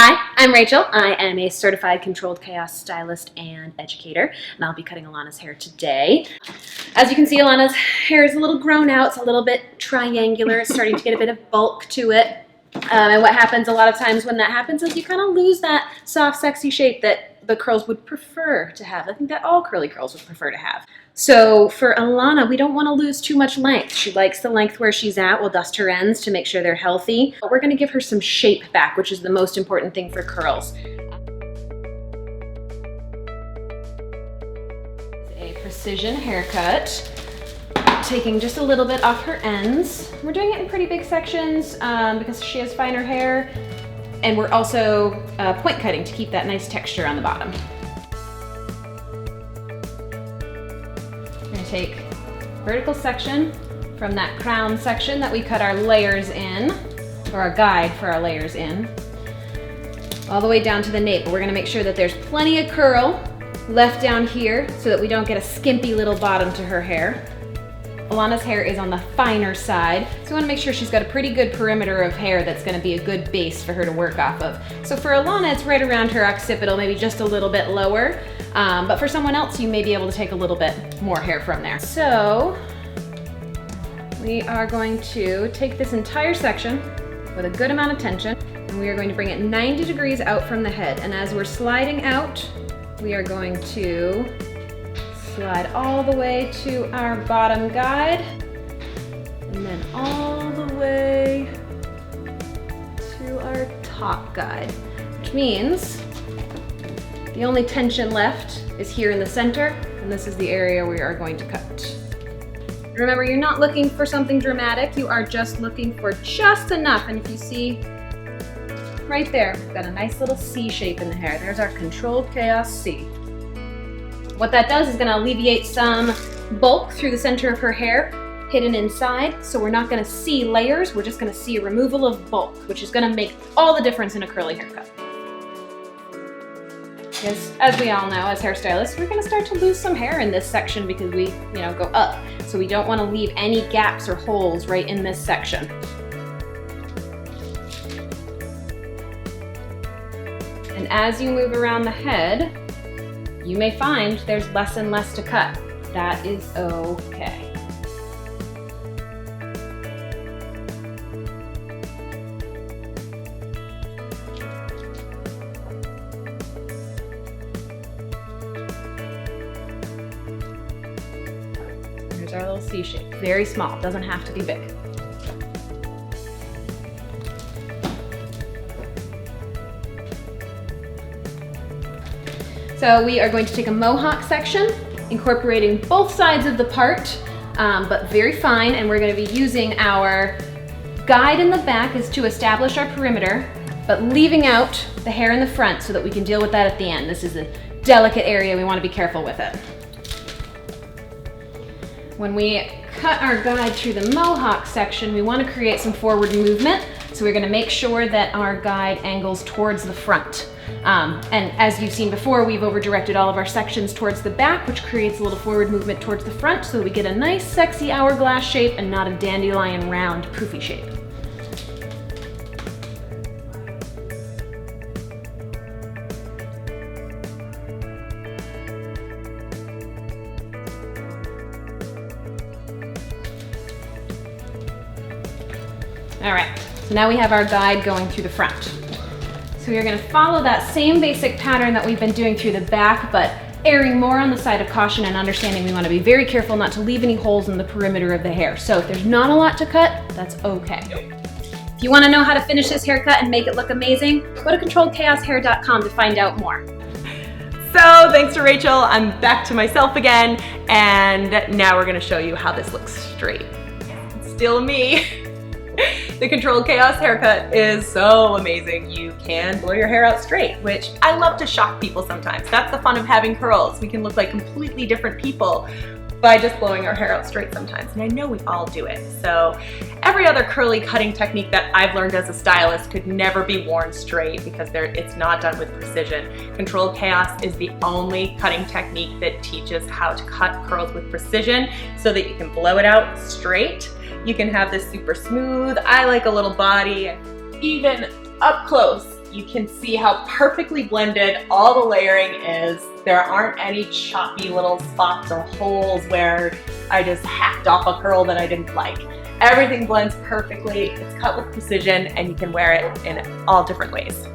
Hi, I'm Rachel. I am a certified controlled chaos stylist and educator, and I'll be cutting Alana's hair today. As you can see, Alana's hair is a little grown out. It's a little bit triangular. It's starting to get a bit of bulk to it. And what happens a lot of times when that happens is you kind of lose that soft, sexy shape that the curls would prefer to have. I think that all curly curls would prefer to have. So for Alana, we don't want to lose too much length. She likes the length where she's at. We'll dust her ends to make sure they're healthy. But we're going to give her some shape back, which is the most important thing for curls. A precision haircut. Taking just a little bit off her ends. We're doing it in pretty big sections because she has finer hair. And we're also point cutting to keep that nice texture on the bottom. We're gonna take vertical section from that crown section that we cut our layers in, or our guide for our layers in, all the way down to the nape. But we're gonna make sure that there's plenty of curl left down here so that we don't get a skimpy little bottom to her hair. Alana's hair is on the finer side, so we want to make sure she's got a pretty good perimeter of hair that's going to be a good base for her to work off of. So for Alana, it's right around her occipital, maybe just a little bit lower, but for someone else, you may be able to take a little bit more hair from there. So we are going to take this entire section with a good amount of tension, and we are going to bring it 90 degrees out from the head. And as we're sliding out, we are going to slide all the way to our bottom guide, and then all the way to our top guide, which means the only tension left is here in the center, and this is the area we are going to cut. Remember, you're not looking for something dramatic, you are just looking for just enough. And if you see right there, we've got a nice little C shape in the hair. There's our controlled chaos C. What that does is going to alleviate some bulk through the center of her hair, hidden inside, so we're not going to see layers, we're just going to see a removal of bulk, which is going to make all the difference in a curly haircut. Because as we all know, as hairstylists, we're going to start to lose some hair in this section because we, go up. So we don't want to leave any gaps or holes right in this section. And as you move around the head, you may find there's less and less to cut. That is okay. Here's our little C shape. Very small, doesn't have to be big. So we are going to take a mohawk section, incorporating both sides of the part, but very fine, and we're going to be using our guide in the back is to establish our perimeter, but leaving out the hair in the front so that we can deal with that at the end. This is a delicate area, we want to be careful with it. When we cut our guide through the mohawk section, we want to create some forward movement, so we're going to make sure that our guide angles towards the front. And as you've seen before, we've over-directed all of our sections towards the back, which creates a little forward movement towards the front so that we get a nice sexy hourglass shape and not a dandelion round poofy shape. All right, so now we have our guide going through the front. So we're going to follow that same basic pattern that we've been doing through the back, but erring more on the side of caution and understanding we want to be very careful not to leave any holes in the perimeter of the hair. So if there's not a lot to cut, that's okay. If you want to know how to finish this haircut and make it look amazing, go to controlledchaoshair.com to find out more. So thanks to Rachel, I'm back to myself again, and now we're going to show you how this looks straight. It's still me. The controlled chaos haircut is so amazing. You can blow your hair out straight, which I love to shock people sometimes. That's the fun of having curls. We can look like completely different people by just blowing our hair out straight sometimes. And I know we all do it. So every other curly cutting technique that I've learned as a stylist could never be worn straight because it's not done with precision. Controlled chaos is the only cutting technique that teaches how to cut curls with precision so that you can blow it out straight. You can have this super smooth, I like a little body, even up close. you can see how perfectly blended all the layering is. There aren't any choppy little spots or holes where I just hacked off a curl that I didn't like. Everything blends perfectly, it's cut with precision, and you can wear it in all different ways.